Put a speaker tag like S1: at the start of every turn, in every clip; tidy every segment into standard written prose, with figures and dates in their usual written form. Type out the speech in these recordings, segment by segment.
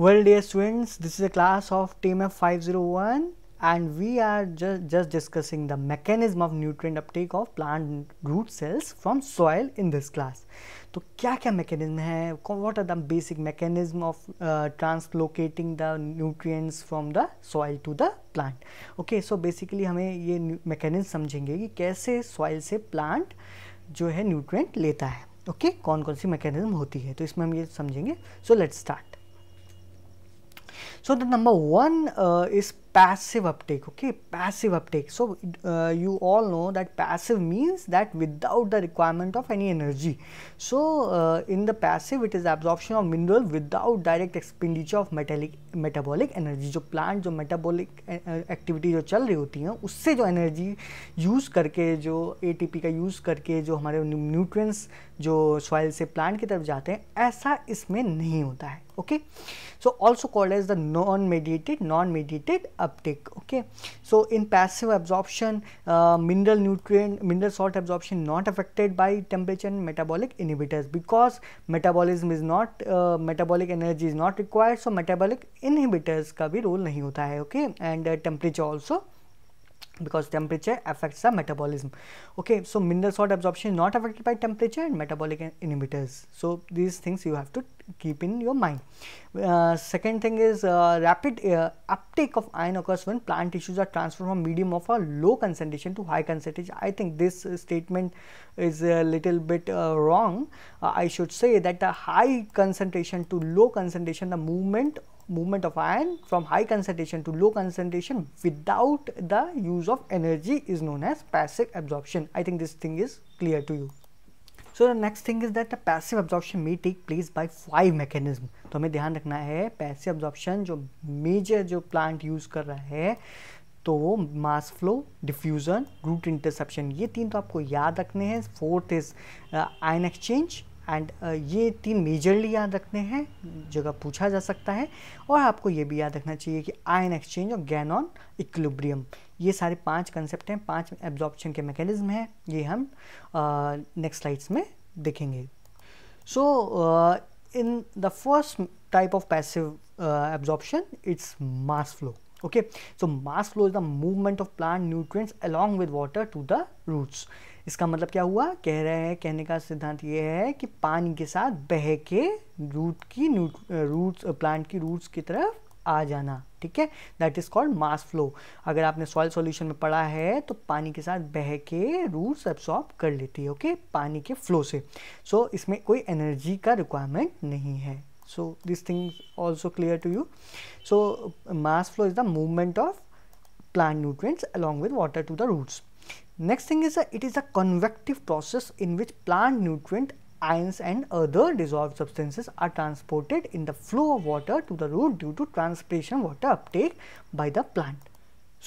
S1: Well, dear students, this is a class of TMF 501 and we are just discussing the mechanism of nutrient uptake of plant root cells from soil in this class. तो क्या क्या mechanism है, what are the basic mechanism of translocating the nutrients from the soil to the plant. Okay, so basically हमें ये mechanism समझेंगे कि कैसे soil से plant जो है nutrient लेता है. Okay, कौन कौन सी mechanism होती है, तो इसमें हम ये समझेंगे. So let's start. So the number one is passive uptake. Okay, passive uptake. So you all know that passive means that without the requirement of any energy. So in the passive it is absorption of mineral without direct expenditure of metabolic energy. जो plant जो metabolic activity जो चल रही होती है उससे जो energy use करके, जो ATP का use करके जो हमारे nutrients जो soil से plant की तरफ जाते हैं, ऐसा इसमें नहीं होता है. Okay, so also called as the non-mediated uptake. Okay, so in passive absorption, mineral salt absorption not affected by temperature and metabolic inhibitors, because metabolism is not metabolic energy is not required, so metabolic inhibitors का भी role नहीं होता है. Okay, and temperature also, because temperature affects the metabolism. Okay, so mineral salt absorption is not affected by temperature and metabolic inhibitors. So these things you have to keep in your mind. Second thing is rapid uptake of iron occurs when plant tissues are transferred from medium of a low concentration to high concentration. I think this statement is a little bit wrong. I should say that the high concentration to low concentration, the movement of iron from high concentration to low concentration without the use of energy is known as passive absorption. I think this thing is clear to you. So the next thing is that the passive absorption may take place by 5 mechanisms. तो हमें ध्यान रखना है passive absorption जो major जो plant use कर रहा है तो वो mass flow, diffusion, root interception, ये 3 तो आपको याद रखने हैं. Fourth is ion exchange and ये 3 मेजरली याद रखने हैं, जगह पूछा जा सकता है. और आपको ये भी याद रखना चाहिए कि आयन एक्सचेंज और गैन-ऑन इक्विलिब्रियम, ये सारे 5 कंसेप्ट हैं, 5 एब्जॉर्प्शन के मैकेनिज्म हैं. ये हम नेक्स्ट स्लाइड्स में देखेंगे. So in the first type of passive absorption it's mass flow. Okay, so mass flow is the movement of plant nutrients along with water to the roots. इसका मतलब क्या हुआ, कह रहे हैं, कहने का सिद्धांत ये है कि पानी के साथ बह के प्लांट की रूट्स की तरफ आ जाना. ठीक है, that is called mass flow. अगर आपने सॉइल सॉल्यूशन में पढ़ा है तो पानी के साथ बह के रूट्स एब्सॉर्ब कर लेती है. ओके, पानी के फ्लो से. सो इसमें कोई एनर्जी का रिक्वायरमेंट नहीं है. So these things also clear to you. So mass flow is the movement of plant nutrients along with water to the roots. Next thing is it is a convective process in which plant nutrient ions and other dissolved substances are transported in the flow of water to the root due to transpiration water uptake by the plant.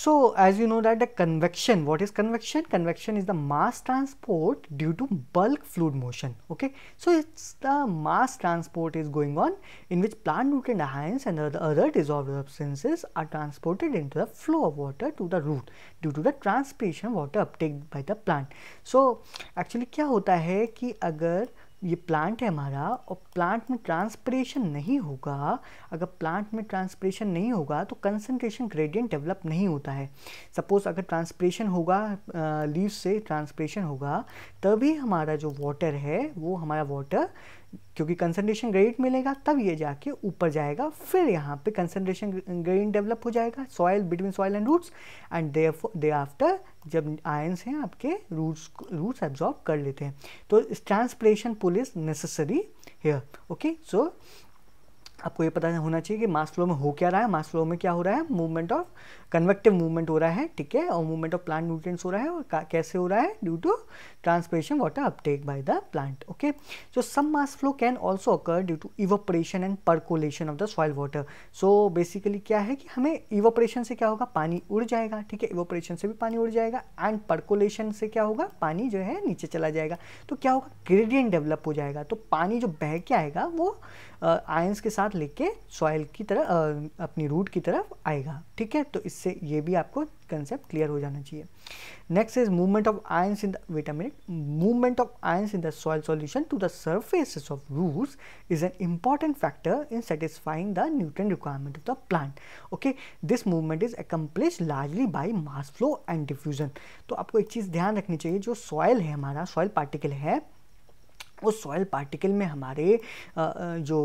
S1: So as you know that the convection, what is convection? Convection is the mass transport due to bulk fluid motion. Okay, so it's the mass transport is going on in which plant nutrient ions and other dissolved substances are transported into the flow of water to the root due to the transpiration water uptake by the plant. So actually क्या होता है कि अगर ये plant है हमारा और plant में ट्रांसपिरेशन नहीं होगा, अगर प्लांट में ट्रांसपिरेशन नहीं होगा तो कंसंट्रेशन ग्रेडियंट डेवलप नहीं होता है. सपोज अगर ट्रांसपिरेशन होगा, लीव्स से ट्रांसपिरेशन होगा, तभी हमारा जो वाटर है वो हमारा वाटर, क्योंकि कंसंट्रेशन ग्रेडियंट मिलेगा तब ये जाके ऊपर जाएगा, फिर यहाँ पे कंसंट्रेशन ग्रेडियंट डेवलप हो जाएगा soil between soil and roots, and they after जब आयंस हैं आपके रूट्स एब्जॉर्ब कर लेते हैं. तो transpiration pull is necessary here. Okay, so आपको ये पता होना चाहिए कि मास फ्लो में हो क्या रहा है. मास फ्लो में क्या हो रहा है, मूवमेंट ऑफ कन्वेक्टिव मूवमेंट हो रहा है. ठीक है, और मूवमेंट ऑफ प्लांट न्यूट्रिएंट्स हो रहा है. और कैसे हो रहा है, due to transpiration water uptake by the plant. Okay, so some mass flow can also occur due to evaporation and percolation of the soil water. So basically क्या है कि हमें इवोपरेशन से क्या होगा, पानी उड़ जाएगा. ठीक है, इवोपरेशन से भी पानी उड़ जाएगा, एंड परकोलेशन से क्या होगा, पानी जो है नीचे चला जाएगा. तो क्या होगा, ग्रेडियंट डेवलप हो जाएगा. तो पानी जो बह के आएगा वो आयंस के साथ लेके सॉइल की तरफ अपनी रूट की तरफ आएगा. ठीक है, तो इससे ये भी आपको कंसेप्ट क्लियर हो जाना चाहिए। Next is movement of ions in the, wait a minute, movement of ions in the soil solution to the surfaces of roots is an important factor in satisfying the nutrient requirement of the plant. Okay, this movement is accomplished largely by mass flow and diffusion. तो आपको एक चीज़ ध्यान रखनी चाहिए, जो soil है हमारा, soil particle है, उस सॉइल पार्टिकल में हमारे जो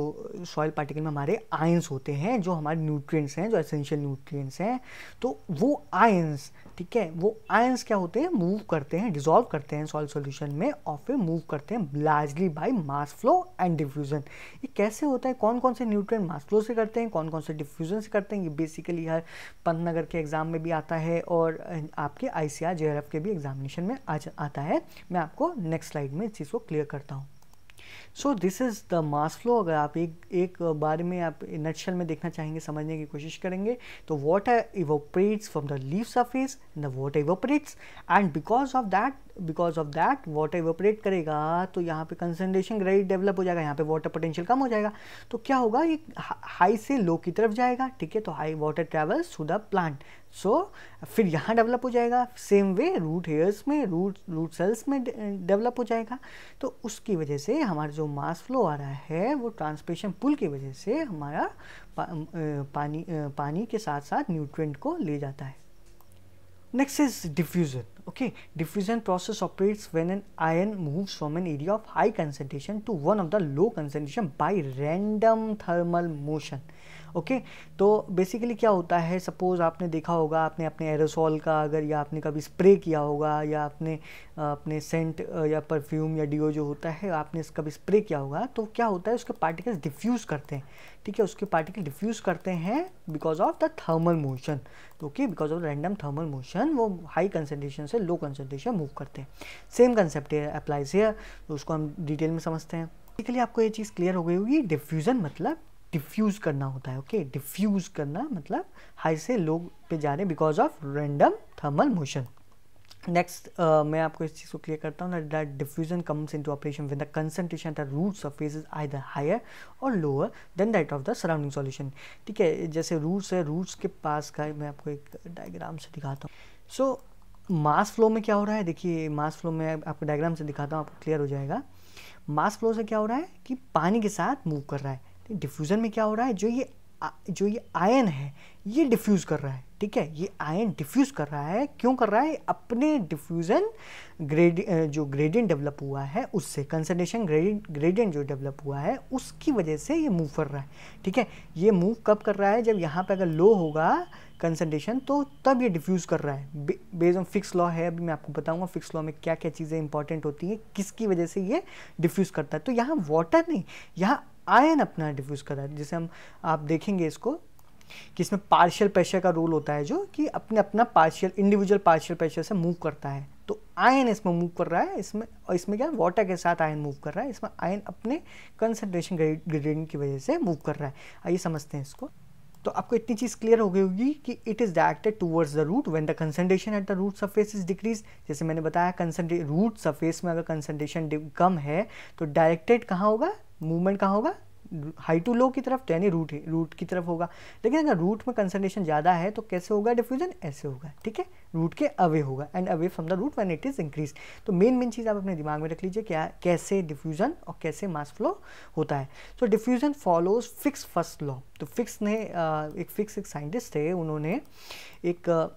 S1: सॉइल पार्टिकल में हमारे आयंस होते हैं, जो हमारे न्यूट्रिएंट्स हैं, जो एसेंशियल न्यूट्रिएंट्स हैं, तो वो आयंस, ठीक है, वो आयंस क्या होते हैं, मूव करते हैं, डिसॉल्व करते हैं सॉइल सॉल्यूशन में, और फिर मूव करते हैं largely by mass flow and diffusion. ये कैसे होता है, कौन कौन से न्यूट्रिएंट मास फ्लो से करते हैं, कौन कौन से डिफ्यूजन से करते हैं, ये बेसिकली हर पंतनगर के एग्जाम में भी आता है और आपके ICAR JRF के भी एग्जामिनेशन में आता है। मैं आपको नेक्स्ट स्लाइड में इस चीज़ को क्लियर करता हूँ। So this is the mass flow. अगर आप एक बारे में आप नटशेल में देखना चाहेंगे, समझने की कोशिश करेंगे, तो water evaporates from the leaf surface and the water evaporates, and because of that water evaporate करेगा तो यहाँ पे कंसंट्रेशन ग्रेडियंट डेवलप हो जाएगा, यहाँ पे वाटर पोटेंशियल कम हो जाएगा, तो क्या होगा, ये हाई से लो की तरफ जाएगा, ठीक है, तो high water travels through the plant, so फिर यहाँ डेवलप हो जाएगा, सेम वे रूट हेयर्स में, रूट सेल्स में डेवलप हो जाएगा। तो उसकी वजह से हमारा जो मास फ्लो आ रहा है वो ट्रांसपिरेशन पुल की वजह से हमारा पानी के साथ साथ न्यूट्रिएंट को ले जाता है। Next is diffusion. Okay, diffusion process operates when an ion moves from an area of high concentration to one of the low concentration by random thermal motion. Okay, तो बेसिकली क्या होता है, सपोज आपने देखा होगा, आपने अपने एरोसॉल का अगर, या आपने कभी स्प्रे किया होगा, या आपने अपने सेंट या परफ्यूम या डिओ जो होता है आपने कभी स्प्रे किया होगा, तो क्या होता है, उसके पार्टिकल्स डिफ्यूज़ करते हैं, ठीक है, उसके पार्टिकल डिफ्यूज़ करते हैं because of the thermal motion. Okay, because of random thermal motion वो हाई कंसंट्रेशन से लो कंसंट्रेशन मूव करते हैं। सेम कंसेप्ट अप्लाइज हियर, तो उसको हम डिटेल में समझते हैं। बेसिकली आपको ये चीज़ क्लियर हो गई होगी, डिफ्यूज़न मतलब डिफ्यूज़ करना होता है। ओके, डिफ्यूज़ करना मतलब हाई से लो पे जा रहे हैं because of random thermal motion. Next मैं आपको इस चीज़ को क्लियर करता हूँ, that diffusion comes into operation when the concentration at the root surface is either higher और lower than that of the surrounding solution. ठीक है, जैसे रूट्स है, रूट्स के पास का मैं आपको एक डायग्राम से दिखाता हूँ। सो मास फ्लो में क्या हो रहा है, देखिए मास फ्लो में आपको डायग्राम से दिखाता हूँ, आपको क्लियर हो जाएगा। मास फ्लो से क्या हो रहा है कि पानी के साथ मूव कर रहा है। डिफ्यूज़न में क्या हो रहा है, जो ये आयन है ये डिफ्यूज़ कर रहा है। ठीक है, ये आयन डिफ्यूज़ कर रहा है, क्यों कर रहा है, अपने डिफ्यूज़न जो ग्रेडियंट डेवलप हुआ है उससे, कंसंट्रेशन ग्रेडियंट जो डेवलप हुआ है उसकी वजह से ये मूव कर रहा है। ठीक है, ये मूव कब कर रहा है, जब यहाँ पे अगर लो होगा कंसंट्रेशन तो तब ये डिफ्यूज़ कर रहा है। बेस्ड ऑन फिक्स लॉ है, अभी मैं आपको बताऊंगा फिक्स लॉ में क्या क्या चीज़ें इंपॉर्टेंट होती हैं, किसकी वजह से ये डिफ्यूज़ करता है। तो यहाँ वाटर नहीं, यहाँ आयन अपना डिफ्यूज़ कर रहा है। जैसे आप देखेंगे इसको कि इसमें पार्शियल प्रेशर का रोल होता है, जो कि अपना इंडिविजुअल पार्शियल प्रेशर से मूव करता है। तो आयन इसमें मूव कर रहा है, इसमें क्या वाटर के साथ आयन मूव कर रहा है, इसमें आयन अपने कंसंट्रेशन ग्रेडियंट की वजह से मूव कर रहा है। आइए समझते हैं इसको। तो आपको इतनी चीज़ क्लियर हो गई होगी कि it is directed towards the root when the concentration at the root surface is decrease. जैसे मैंने बताया, रूट सरफेस में अगर कंसंट्रेशन कम है तो डायरेक्टेड कहाँ होगा, मूवमेंट कहाँ होगा, हाई टू लो की तरफ, तो यानी रूट की तरफ होगा। लेकिन अगर रूट में कंसंट्रेशन ज़्यादा है तो कैसे होगा डिफ्यूजन, ऐसे होगा। ठीक है, रूट के अवे होगा, and away from the root when it is increase. तो मेन चीज़ आप अपने दिमाग में रख लीजिए, क्या कैसे डिफ्यूजन और कैसे मास फ्लो होता है। तो diffusion follows fix first law. तो फिक्स ने एक साइंटिस्ट थे, उन्होंने एक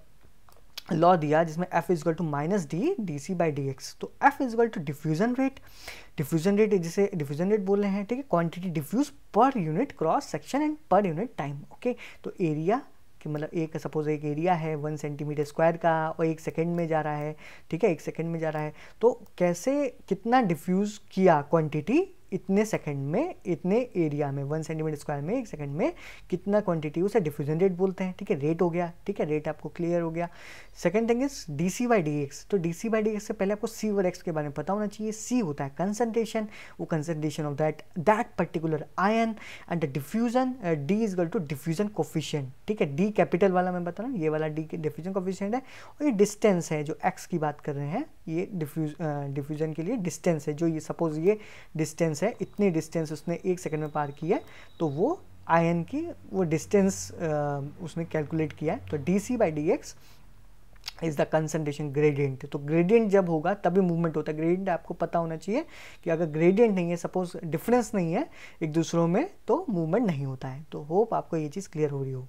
S1: लॉ दिया जिसमें F is equal to minus D DC by DX। तो F is equal to diffusion rate जिसे डिफ्यूजन रेट बोल रहे हैं। ठीक है, quantity diffuse per unit cross section and per unit time. Okay, तो एरिया कि मतलब सपोज एक एरिया है 1 सेंटीमीटर स्क्वायर का और 1 सेकेंड में जा रहा है। ठीक है, 1 सेकेंड में जा रहा है, तो कैसे कितना डिफ्यूज़ किया क्वांटिटी इतने सेकंड में, इतने एरिया में, 1 सेंटीमीटर स्क्वायर में 1 सेकंड में कितना क्वांटिटी, उसे डिफ्यूजन रेट बोलते हैं। ठीक है, रेट हो गया। ठीक है, रेट आपको क्लियर हो गया। Second thing is DC by DX। तो DC बाई DX से पहले आपको C और X के बारे में पता होना चाहिए। C होता है कंसंट्रेशन, वो concentration of that particular ion, and the diffusion D is equal to diffusion coefficient. ठीक है, D कैपिटल वाला मैं बता रहा हूँ, ये वाला D डिफ्यूजन कोफिशिएंट है, और ये डिस्टेंस है जो X की बात कर रहे हैं, ये डिफ्यूजन के लिए डिस्टेंस है। जो ये सपोज ये डिस्टेंस है, इतनी डिस्टेंस उसने 1 सेकंड में पार की है, तो वो आयन की वो डिस्टेंस उसने कैलकुलेट किया है। तो DC by DX is the concentration gradient. तो ग्रेडियंट जब होगा तभी मूवमेंट होता है। ग्रेडियंट आपको पता होना चाहिए कि अगर ग्रेडियंट नहीं है, सपोज डिफरेंस नहीं है एक दूसरों में, तो मूवमेंट नहीं होता है। तो होप आपको ये चीज़ क्लियर हो रही हो।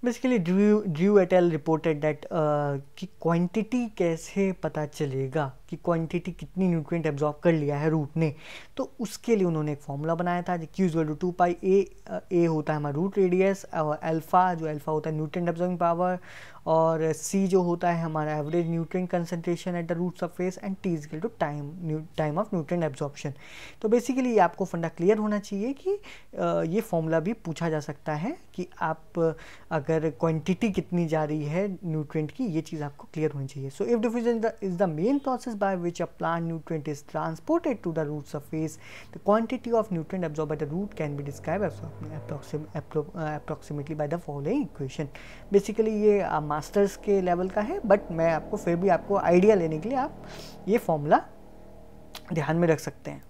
S1: Basically Drew et al reported that कि क्वांटिटी कैसे पता चलेगा कि क्वांटिटी कितनी न्यूट्रिएंट एब्जॉर्ब कर लिया है रूट ने। तो उसके लिए उन्होंने एक फॉर्मूला बनाया था, Q = 2 पाई ए होता है हमारा रूट रेडियस, और अल्फा होता है न्यूट्रिएंट एब्जॉर्बिंग पावर, और C जो होता है हमारा average nutrient concentration at the root surface, and T = time of nutrient absorption. तो बेसिकली ये आपको फंडा क्लियर होना चाहिए कि ये फॉर्मूला भी पूछा जा सकता है कि आप अगर क्वांटिटी कितनी जा रही है न्यूट्रिएंट की, ये चीज़ आपको क्लियर होनी चाहिए। So if diffusion is the main process by which a plant nutrient is transported to the root surface, the quantity of nutrient absorbed by the root can be described approximately by the following equation। Basically ये masters के level का है, but मैं आपको फिर भी आपको idea लेने के लिए आप ये फॉर्मूला ध्यान में रख सकते हैं।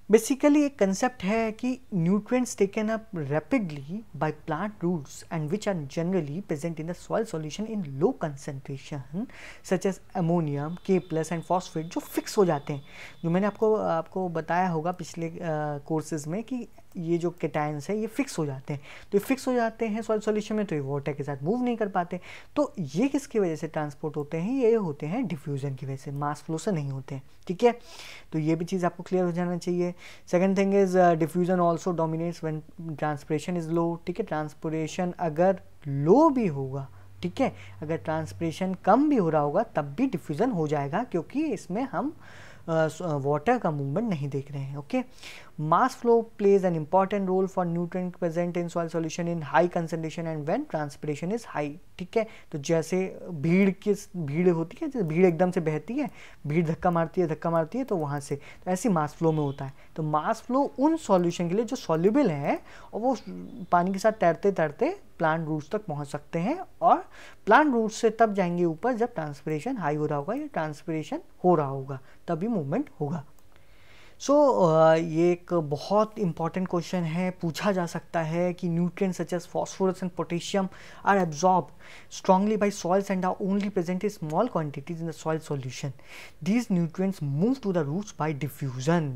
S1: बेसिकली एक कंसेप्ट है कि nutrients taken up rapidly by plant roots and which are generally present in the soil solution in low concentration such as ammonium, K+ and phosphate, जो फिक्स हो जाते हैं। जो मैंने आपको बताया होगा पिछले कोर्सेज में कि ये जो केटायंस है ये फिक्स हो जाते हैं। तो ये फिक्स हो जाते हैं सॉइल सॉल्यूशन में, तो ये वाटर के साथ मूव नहीं कर पाते। तो ये किसकी वजह से ट्रांसपोर्ट होते हैं? ये होते हैं डिफ्यूजन की वजह से, मास फ्लो से नहीं होते हैं। ठीक है, तो ये भी चीज़ आपको क्लियर हो जाना चाहिए। Second thing is diffusion also dominates when transpiration is low. ठीक है, ट्रांसपिरेशन अगर लो भी होगा, ठीक है, अगर ट्रांसपिरेशन कम भी हो रहा होगा तब भी डिफ्यूजन हो जाएगा, क्योंकि इसमें हम वाटर का मूवमेंट नहीं देख रहे हैं। Okay, mass flow plays an important role for nutrient present in soil solution in high concentration and when transpiration is high. ठीक है, तो जैसे भीड़ होती है, जैसे भीड़ एकदम से बहती है, भीड़ धक्का मारती है तो वहाँ से, तो ऐसी मास फ्लो में होता है। तो मास फ्लो उन सॉल्यूशन के लिए जो सॉल्युबल है और वो पानी के साथ तैरते तैरते प्लांट रूट्स तक पहुंच सकते हैं, और प्लांट रूट्स से तब जाएंगे ऊपर जब ट्रांसपिरेशन हाई हो रहा होगा या ट्रांसपिरेशन हो रहा होगा, तभी मूवमेंट होगा। सो ये एक बहुत इंपॉर्टेंट क्वेश्चन है, पूछा जा सकता है कि nutrients such as phosphorus and potassium are absorbed strongly by soils and are only present in small quantities in the soil solution. These nutrients move to the roots by diffusion,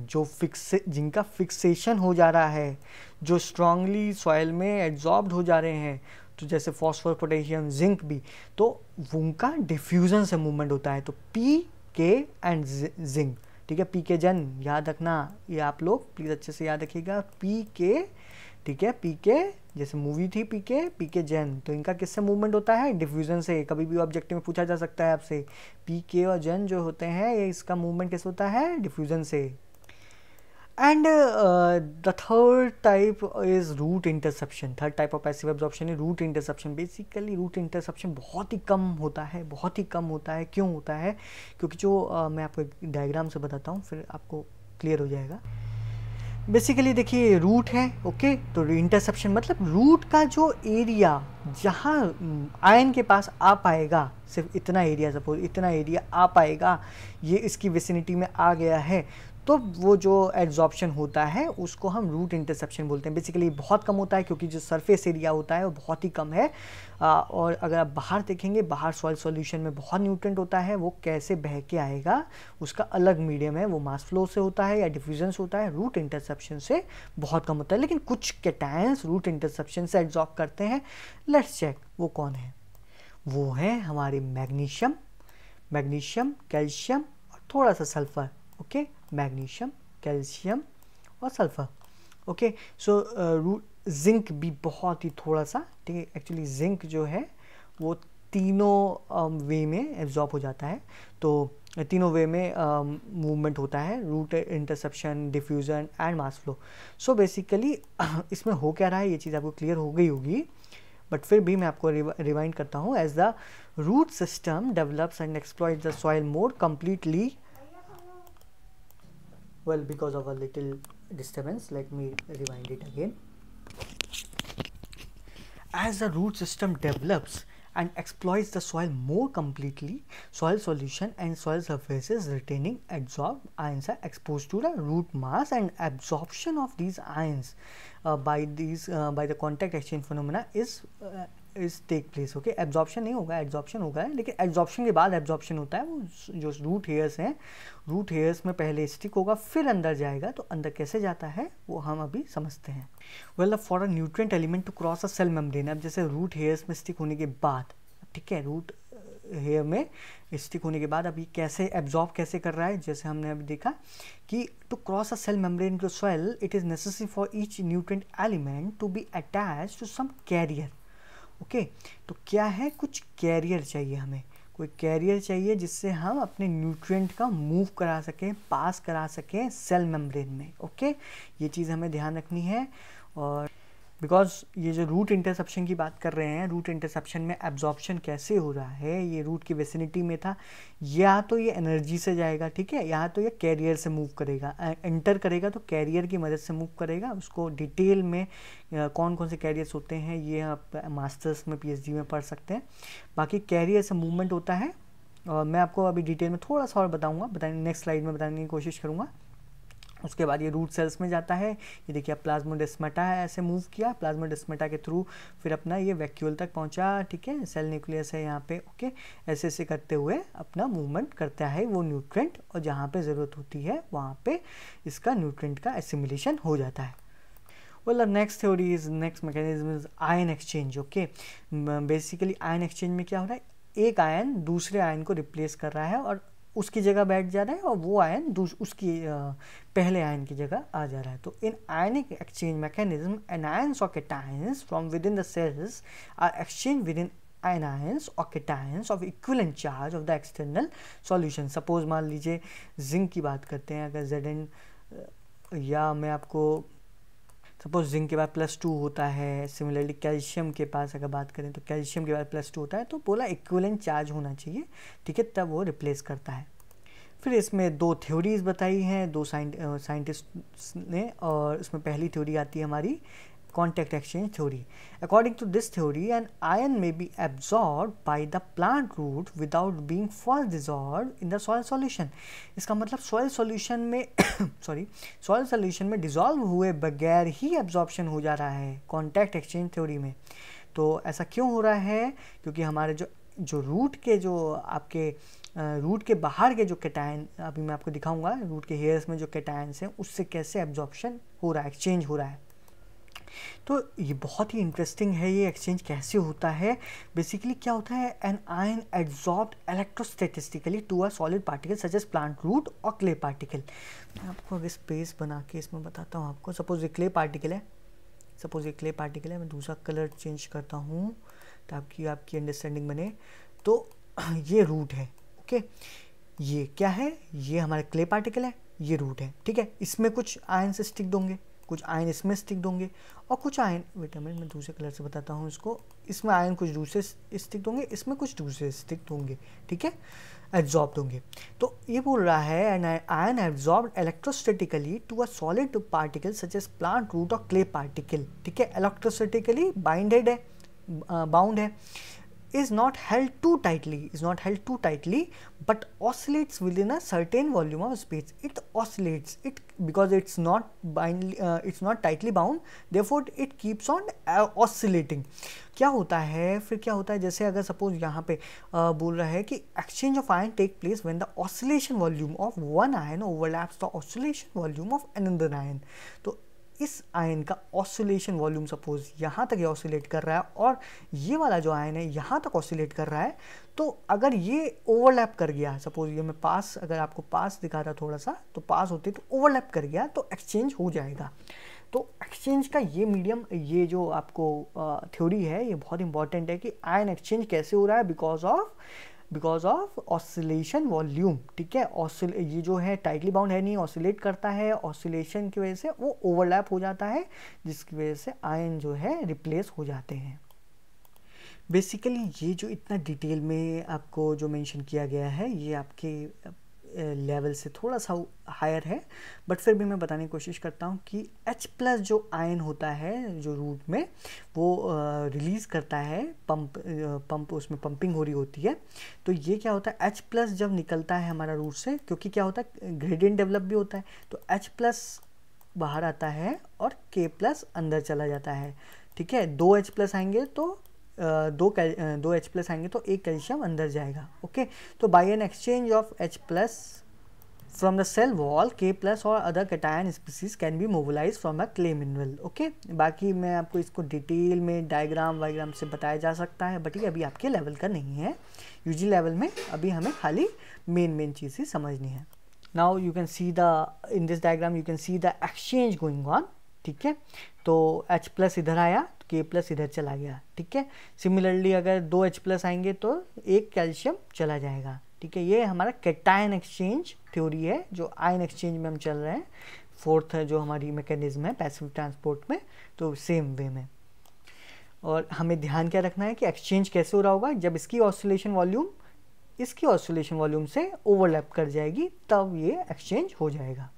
S1: जिनका fixation हो जा रहा है, जो strongly soil में absorbed हो जा रहे हैं, तो जैसे फॉस्फोरस, पोटेशियम, जिंक भी, तो उनका डिफ्यूजन से मूवमेंट होता है। तो P, K एंड जिंक, ठीक है, PK जन याद रखना, ये आप लोग प्लीज़ अच्छे से याद रखिएगा, PK, ठीक है, PK जैसे मूवी थी PK जन, तो इनका किससे मूवमेंट होता है? डिफ्यूजन से। कभी भी ऑब्जेक्टिव में पूछा जा सकता है आपसे, PK और जन जो होते हैं ये, इसका मूवमेंट कैसे होता है? डिफ्यूजन से। And the third type is root interception. Third type of passive absorption है root interception. Basically root interception बहुत ही कम होता है। क्यों होता है? क्योंकि जो मैं आपको एक डायग्राम से बताता हूँ, फिर आपको क्लियर हो जाएगा। बेसिकली देखिए रूट है, ओके, तो इंटरसेप्शन मतलब रूट का जो एरिया जहाँ आयन के पास आ पाएगा, सिर्फ इतना एरिया, सपोज इतना एरिया आ पाएगा, ये इसकी विसिनिटी में आ गया है, तो वो जो एब्जॉर्प्शन होता है उसको हम रूट इंटरसेप्शन बोलते हैं। बेसिकली बहुत कम होता है क्योंकि जो सरफेस एरिया होता है वो बहुत ही कम है। और अगर आप बाहर देखेंगे, बाहर सॉइल सॉल्यूशन में बहुत न्यूट्रिएंट होता है, वो कैसे बह के आएगा, उसका अलग मीडियम है, वो मास फ्लो से होता है या डिफ्यूजन से होता है, रूट इंटरसेप्शन से बहुत कम होता है। लेकिन कुछ कैटायंस रूट इंटरसेप्शन से एब्जॉर्ब करते हैं। लेट्स चेक वो कौन है। वो है हमारे मैग्नीशियम, कैल्शियम और थोड़ा सा सल्फर। ओके, मैग्नीशियम, कैल्शियम और सल्फर। ओके, सो जिंक भी बहुत ही थोड़ा सा, ठीक है। एक्चुअली जिंक जो है वो तीनों वे में एब्जॉर्ब हो जाता है, तो तीनों वे में मूवमेंट होता है, root interception, diffusion and mass flow. So basically इसमें हो क्या रहा है ये चीज़ आपको क्लियर हो गई होगी, बट फिर भी मैं आपको रिवाइंड करता हूँ। As the root system develops and exploits the soil more completely, well, because of a little disturbance, let me rewind it again. As the root system develops and exploits the soil more completely, soil solution and soil surfaces retaining adsorbed ions are exposed to the root mass, and absorption of these ions by the contact exchange phenomena is is take place, okay. Absorption नहीं होगा, adsorption होगा, लेकिन adsorption के बाद absorption होता है। वो जो रूट हेयर्स हैं, रूट हेयर्स में पहले स्टिक होगा फिर अंदर जाएगा। तो अंदर कैसे जाता है वो हम अभी समझते हैं। Well, for a nutrient element to cross a cell membrane, अब जैसे रूट हेयर्स में स्टिक होने के बाद, ठीक है, रूट हेयर में स्टिक होने के बाद अब ये कैसे एब्जॉर्ब कैसे कर रहा है, जैसे हमने अभी देखा कि to cross a cell membrane to soil it is necessary for each nutrient element to be attach to some carrier, okay. तो क्या है, कुछ कैरियर चाहिए हमें, कोई कैरियर चाहिए जिससे हम अपने न्यूट्रिएंट का मूव करा सकें, पास करा सकें सेल मेम्ब्रेन में, ओके। ये चीज़ हमें ध्यान रखनी है। और बिकॉज ये जो रूट इंटरसेप्शन की बात कर रहे हैं, रूट इंटरसेप्शन में एब्जॉर्प्शन कैसे हो रहा है, ये रूट की वेसिनिटी में था, या तो ये एनर्जी से जाएगा, ठीक है, या तो ये कैरियर से मूव करेगा, एंटर करेगा तो कैरियर की मदद से मूव करेगा। उसको डिटेल में कौन कौन से कैरियर्स होते हैं ये आप मास्टर्स में पीएचडी में पढ़ सकते हैं। बाकी कैरियर से मूवमेंट होता है, और मैं आपको अभी डिटेल में थोड़ा सा और बताऊँगा, नेक्स्ट स्लाइड में बताने की कोशिश करूँगा। उसके बाद ये रूट सेल्स में जाता है, ये देखिए प्लाज्मोडेस्माटा है, ऐसे मूव किया, प्लाज्मोडेस्माटा के थ्रू फिर अपना ये वैक्यूल तक पहुंचा, ठीक है, सेल न्यूक्लियस है यहाँ पे, ओके। ऐसे ऐसे करते हुए अपना मूवमेंट करता है वो न्यूट्रिएंट, और जहाँ पे ज़रूरत होती है वहाँ पे इसका न्यूट्रिएंट का एसिमिलेशन हो जाता है। Well, the next theory is, next mechanism is ion exchange, okay। Basically ion exchange में क्या हो रहा है, एक आयन दूसरे आयन को रिप्लेस कर रहा है और उसकी जगह बैठ जा रहा है, और वो आयन उसकी पहले आयन की जगह आ जा रहा है। तो in ionic exchange mechanism anions और cations from with in the cells are exchange with in anions और cations of equivalent charge of the external solution. Suppose मान लीजिए जिंक की बात करते हैं, अगर Zn, या मैं आपको सपोज जिंक के बाद +2 होता है, सिमिलरली कैल्शियम के पास अगर बात करें तो कैल्शियम के बाद +2 होता है, तो बोला इक्विवेलेंट चार्ज होना चाहिए, ठीक है, तब वो रिप्लेस करता है। फिर इसमें दो थ्योरीज बताई हैं दो साइंटिस्ट ने, और इसमें पहली थ्योरी आती है हमारी contact exchange theory. According to this theory, an ion may be absorbed by the plant root without being first dissolved in the soil solution. इसका मतलब soil solution में soil solution में dissolve हुए बगैर ही absorption हो जा रहा है contact exchange theory में। तो ऐसा क्यों हो रहा है, क्योंकि हमारे जो रूट के जो आपके रूट के बाहर के जो कैटायन, अभी मैं आपको दिखाऊंगा रूट के हेयर्स में जो कैटायंस हैं उससे कैसे एब्जॉर्प्शन हो रहा है, एक्सचेंज हो रहा है। तो ये बहुत ही इंटरेस्टिंग है, ये एक्सचेंज कैसे होता है। बेसिकली क्या होता है, an ion absorbed electrostatically to a solid particle such as plant root और क्ले पार्टिकल। मैं आपको अगर स्पेस बना के इसमें बताता हूँ आपको, सपोज ये क्ले पार्टिकल है, मैं दूसरा कलर चेंज करता हूँ ताकि आपकी अंडरस्टैंडिंग बने। तो ये रूट है, ओके, ये क्या है, ये हमारे क्ले पार्टिकल है, ये रूट है, ठीक है। इसमें कुछ आयन से स्टिक होंगे, कुछ आयन इसमें स्टिक होंगे, और कुछ आयन, वेट अ मिनट मैं दूसरे कलर से बताता हूँ इसको, इसमें आयन कुछ दूसरे स्टिक होंगे, इसमें कुछ दूसरे स्टिक होंगे, ठीक है, एब्जॉर्ब होंगे। तो ये बोल रहा है an ion absorb electrostatically to a solid particle such as plant root और क्ले पार्टिकल, ठीक है, इलेक्ट्रोस्टैटिकली बाइंडेड है, बाउंड है, is not held too tightly but oscillates within a certain volume of space. It oscillates it because it's not tightly bound, therefore it keeps on oscillating. क्या होता है फिर, क्या होता है, जैसे अगर सपोज यहाँ पे बोल रहा है कि exchange of ion take place when the oscillation volume of one ion overlaps the oscillation volume of another ion. तो इस आयन का ऑसिलेशन वॉल्यूम सपोज यहाँ तक ये ऑसिलेट कर रहा है, और ये वाला जो आयन है यहाँ तक ऑसिलेट कर रहा है। तो अगर ये ओवरलैप कर गया, सपोज ये मैं पास, अगर आपको पास दिखा रहा थोड़ा सा, तो पास होते तो ओवरलैप कर गया तो एक्सचेंज हो जाएगा। तो एक्सचेंज का ये मीडियम, ये जो आपको थ्योरी है ये बहुत इंपॉर्टेंट है कि आयन एक्सचेंज कैसे हो रहा है, बिकॉज ऑफ ऑसिलेशन वॉल्यूम, ठीक है। ये जो है टाइटली बाउंड है नहीं, ऑसिलेट करता है, ऑसिलेशन की वजह से वो ओवरलैप हो जाता है, जिसकी वजह से आयन जो है रिप्लेस हो जाते हैं। बेसिकली ये जो इतना डिटेल में आपको जो मेंशन किया गया है ये आपके लेवल से थोड़ा सा हायर है, बट फिर भी मैं बताने की कोशिश करता हूँ कि H+ जो आयन होता है जो रूट में, वो रिलीज़ करता है, पंप उसमें पंपिंग हो रही होती है। तो ये क्या होता है, H+ जब निकलता है हमारा रूट से, क्योंकि क्या होता है ग्रेडियंट डेवलप भी होता है, तो H+ बाहर आता है और K+ अंदर चला जाता है, ठीक है। 2 H+ आएंगे तो दो H प्लस आएंगे तो एक कैल्शियम अंदर जाएगा। ओके, तो by an exchange of H plus from the cell wall K plus और other cation species can be mobilize from a clay mineral. Okay, बाकी मैं आपको इसको डिटेल में डायग्राम वायग्राम से बताया जा सकता है, बट ये अभी आपके लेवल का नहीं है। यूजी लेवल में अभी हमें खाली मेन चीज़ ही समझनी है। Now you can see the in this diagram you can see the exchange going on. ठीक है, तो H प्लस इधर आया तो K प्लस इधर चला गया। ठीक है, सिमिलरली अगर दो H प्लस आएंगे तो एक कैल्शियम चला जाएगा। ठीक है, ये हमारा कैटायन एक्सचेंज थ्योरी है जो आयन एक्सचेंज में हम चल रहे हैं। फोर्थ जो हमारी मैकेनिज्म है पैसिव ट्रांसपोर्ट में, तो सेम वे में। और हमें ध्यान क्या रखना है कि एक्सचेंज कैसे हो रहा होगा, जब इसकी ऑसिलेशन वॉल्यूम इसकी ऑसिलेशन वॉल्यूम से ओवरलैप कर जाएगी तब ये एक्सचेंज हो जाएगा।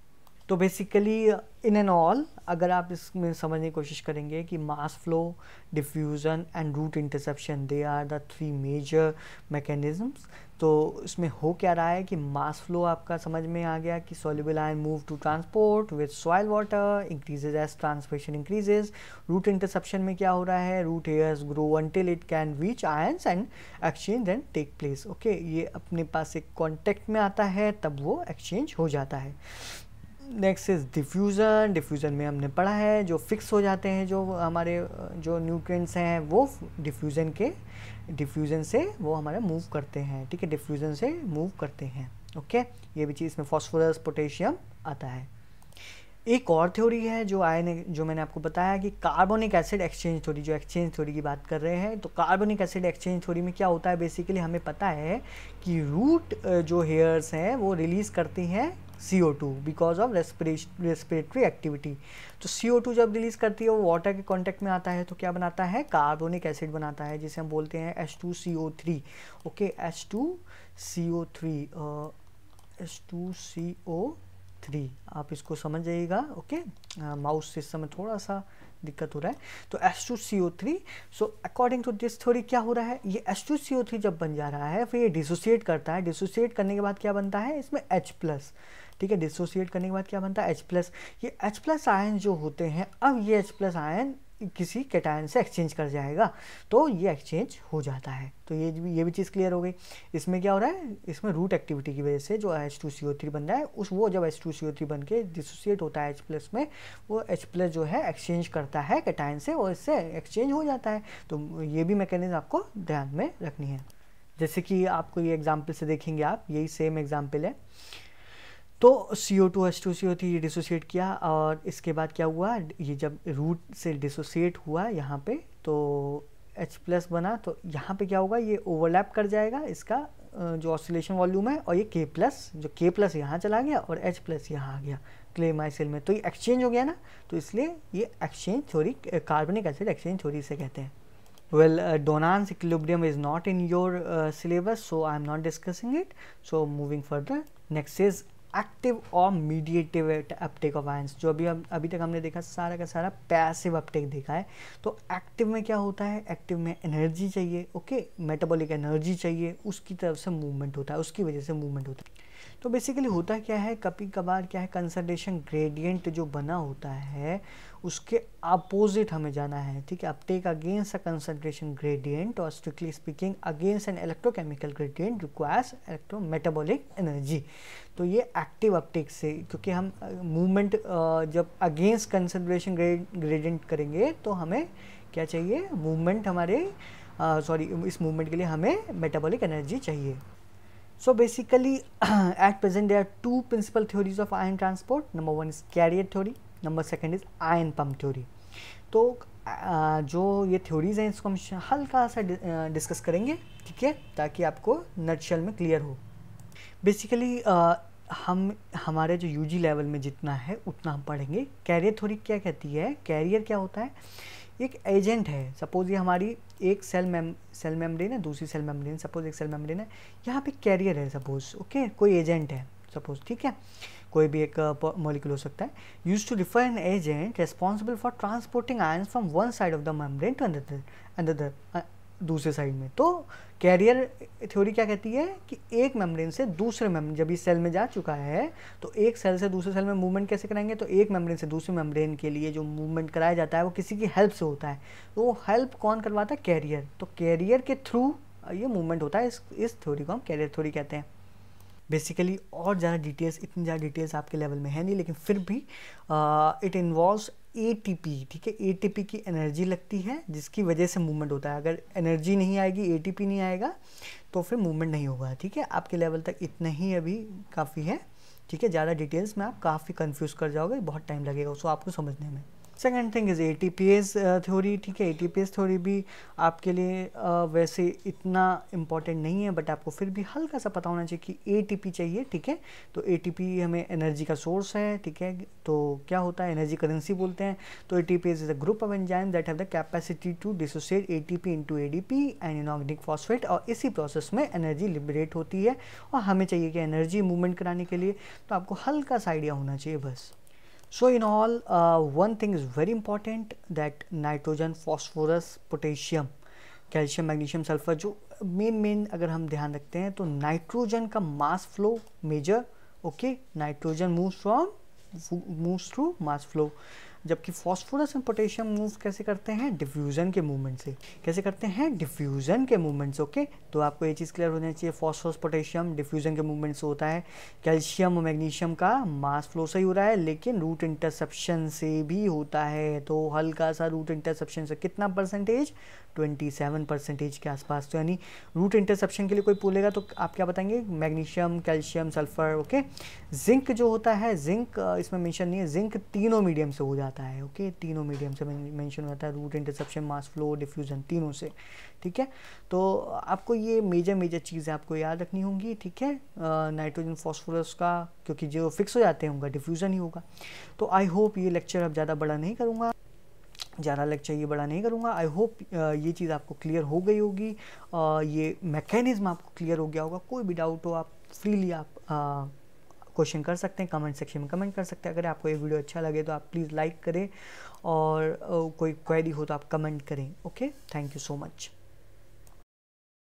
S1: तो बेसिकली इन एंड ऑल अगर आप इसमें समझने की कोशिश करेंगे कि mass flow, diffusion and root interception they are the three major mechanisms. तो इसमें हो क्या रहा है कि मास फ्लो आपका समझ में आ गया कि soluble ion move to transport with soil water increases as transpiration increases. Root interception में क्या हो रहा है, root hairs grow until it can reach ions and exchange then take place. Okay, ये अपने पास एक कॉन्टेक्ट में आता है तब वो एक्सचेंज हो जाता है। Next is diffusion. डिफ्यूज़न में हमने पढ़ा है जो फिक्स हो जाते हैं, जो हमारे जो न्यूट्रिएंट्स हैं वो डिफ्यूज़न से वो हमारे मूव करते हैं। ठीक है, डिफ्यूज़न से मूव करते हैं। ओके, ये भी चीज़ में फास्फोरस पोटेशियम आता है। एक और थ्योरी है जो जो मैंने आपको बताया कि कार्बोनिक एसिड एक्सचेंज थ्योरी, जो एक्सचेंज थ्योरी की बात कर रहे हैं। तो कार्बोनिक एसिड एक्सचेंज थ्योरी में क्या होता है, बेसिकली हमें पता है कि रूट जो हेयर्स हैं वो रिलीज़ करती हैं CO2 because of respiratory activity. तो CO2 जब रिलीज़ करती है वो वाटर के कांटेक्ट में आता है तो क्या बनाता है, कार्बोनिक एसिड बनाता है, जिसे हम बोलते हैं H2CO3। ओके, H2CO3 आप इसको समझ जाइएगा। ओके, माउस से इस समय थोड़ा सा दिक्कत हो रहा है। तो H2CO3, so according to this theory क्या हो रहा है, ये H2CO3 जब बन जा रहा है फिर ये डिसोसिएट करता है। डिसोसिएट करने के बाद क्या बनता है, इसमें H प्लस। ठीक है, डिसोसिएट करने के बाद क्या बनता है, H प्लस। ये H प्लस आयन जो होते हैं, अब ये H प्लस आयन किसी कैटायन से एक्सचेंज कर जाएगा तो ये एक्सचेंज हो जाता है। तो ये भी चीज़ क्लियर हो गई। इसमें क्या हो रहा है, इसमें रूट एक्टिविटी की वजह से जो H2CO3 बन रहा है वो जब H2CO3 बन के डिसोसिएट होता है H प्लस में, वो H प्लस जो है एक्सचेंज करता है कैटायन से और इससे एक्सचेंज हो जाता है। तो ये भी मैकेनिज्म आपको ध्यान में रखनी है। जैसे कि आपको ये एग्जाम्पल से देखेंगे आप, यही सेम एग्जाम्पल है। तो CO2 H2CO3 डिसोसिएट किया और इसके बाद क्या हुआ, ये जब रूट से डिसोसिएट हुआ यहाँ पे तो H प्लस बना, तो यहाँ पे क्या होगा, ये ओवरलैप कर जाएगा इसका जो ऑसिलेशन वॉल्यूम है, और ये K प्लस, जो K प्लस यहाँ चला गया और H प्लस यहाँ आ गया क्ले माइसिल में, तो ये एक्सचेंज हो गया ना। तो इसलिए ये एक्सचेंज थ्योरी, कार्बनिक एसिड एक्सचेंज थ्योरी से कहते हैं। Well, Donan's equilibrium is not in your syllabus, so I am not discussing it. So moving further, next is active और मीडिएटिव अपटेक ऑफ आयंस। जो अभी तक हमने देखा सारा का सारा पैसिव अपटेक देखा है। तो एक्टिव में क्या होता है, एक्टिव में एनर्जी चाहिए। ओके, मेटाबॉलिक एनर्जी चाहिए, उसकी तरफ से मूवमेंट होता है, उसकी वजह से मूवमेंट होता है। तो बेसिकली होता क्या है, कभी कभार क्या है, कंसंट्रेशन ग्रेडियंट जो बना होता है उसके अपोजिट हमें जाना है। ठीक है, uptake against a concentration gradient और strictly speaking against an electrochemical gradient requires electrometabolic energy. तो ये एक्टिव अपटेक से, क्योंकि हम मूवमेंट जब अगेंस्ट कंसंट्रेशन ग्रेडियंट करेंगे तो हमें क्या चाहिए, मूवमेंट हमारे इस मूवमेंट के लिए हमें मेटाबॉलिक एनर्जी चाहिए। So basically at present there are two principal theories of ion transport. Number one is carrier theory, number second is ion pump theory. तो जो ये थ्योरीज हैं इसको हम हल्का सा डिस्कस करेंगे, ठीक है, ताकि आपको नटशेल में क्लियर हो। बेसिकली हमारे जो यूजी लेवल में जितना है उतना हम पढ़ेंगे। कैरियर थ्योरी क्या कहती है, कैरियर क्या होता है, एक एजेंट है। सपोज ये हमारी एक सेल मेम्ब्रेन है, दूसरी सेल मेम्ब्रेन, सपोज एक सेल मेम्ब्रेन है, यहाँ पे कैरियर है सपोज। ओके, कोई एजेंट है सपोज, ठीक है, कोई भी एक मॉलिक्यूल हो सकता है। Use to refer an agent responsible for transporting ions from one side of the membrane to another दूसरे साइड में। तो कैरियर थ्योरी क्या कहती है कि एक मेम्ब्रेन से दूसरे मेम्ब्रेन, जब इस सेल में जा चुका है तो एक सेल से दूसरे सेल में मूवमेंट कैसे कराएंगे, तो एक मेम्ब्रेन से दूसरे मेम्ब्रेन के लिए जो मूवमेंट कराया जाता है वो किसी की हेल्प से होता है। तो वो हेल्प कौन करवाता है, कैरियर। तो कैरियर के थ्रू ये मूवमेंट होता है। इस थ्योरी को हम कैरियर थ्योरी कहते हैं। बेसिकली और ज़्यादा डिटेल्स, इतनी ज़्यादा डिटेल्स आपके लेवल में है नहीं, लेकिन फिर भी इट इन्वॉल्व्स ATP, ठीक है। ATP की एनर्जी लगती है जिसकी वजह से मूवमेंट होता है। अगर एनर्जी नहीं आएगी, ATP नहीं आएगा, तो फिर मूवमेंट नहीं होगा, ठीक है। आपके लेवल तक इतना ही अभी काफ़ी है, ठीक है। ज़्यादा डिटेल्स में आप काफ़ी कंफ्यूज कर जाओगे, बहुत टाइम लगेगा उसको आपको समझने में। Second thing is ATPase theory, ठीक है। ATPase थ्योरी भी आपके लिए वैसे इतना इम्पॉर्टेंट नहीं है, बट आपको फिर भी हल्का सा पता होना चाहिए कि ATP चाहिए, ठीक है। तो ATP हमें एनर्जी का सोर्स है, ठीक है। तो क्या होता है, एनर्जी करेंसी बोलते हैं। तो ATPase is a group of enzyme that have the capacity to dissociate ATP into ADP and inorganic phosphate, और इसी प्रोसेस में एनर्जी लिबरेट होती है और हमें चाहिए कि एनर्जी मूवमेंट कराने के लिए। तो आपको हल्का सा आइडिया होना चाहिए बस। So in all, one thing is very important, that nitrogen, phosphorus, potassium, calcium, magnesium, sulphur, जो मेन अगर हम ध्यान रखते हैं तो नाइट्रोजन का mass flow major, okay. Nitrogen moves through mass flow, जबकि फॉस्फोरस एंड पोटेशियम मूव कैसे करते हैं, डिफ्यूजन के मूवमेंट से। कैसे करते हैं, डिफ्यूजन के मूवमेंट से, ओके। तो आपको ये चीज़ क्लियर होनी चाहिए, फॉस्फोरस पोटेशियम डिफ्यूजन के मूवमेंट से होता है। कैल्शियम और मैग्नीशियम का मास फ्लो से ही हो रहा है, लेकिन रूट इंटरसेप्शन से भी होता है। तो हल्का सा रूट इंटरसेप्शन से कितना परसेंटेज, 27% के आसपास। तो यानी रूट इंटरसेप्शन के लिए कोई बोलेगा तो आप क्या बताएंगे, magnesium, calcium, sulphur, okay. Zinc जो होता है, जिंक इसमें मेंशन नहीं है, जिंक तीनों मीडियम से हो जाता है, ओके। तीनों मीडियम से मेंशन हो जाता है, root interception, mass flow, diffusion, तीनों से, ठीक है। तो आपको ये मेजर चीज़ें आपको याद रखनी होंगी, ठीक है। नाइट्रोजन, फॉस्फोरस का, क्योंकि जो फिक्स हो जाते हैं उनका डिफ्यूजन ही होगा। तो आई होप ये लेक्चर अब ज़्यादा बड़ा नहीं करूँगा, आई होप ये चीज़ आपको क्लियर हो गई होगी, ये मैकेनिज्म आपको क्लियर हो गया होगा। कोई भी डाउट हो आप फ्रीली आप क्वेश्चन कर सकते हैं, कमेंट सेक्शन में कमेंट कर सकते हैं। अगर आपको ये वीडियो अच्छा लगे तो आप प्लीज़ लाइक करें, और कोई क्वेरी हो तो आप कमेंट करें, okay. Thank you so much.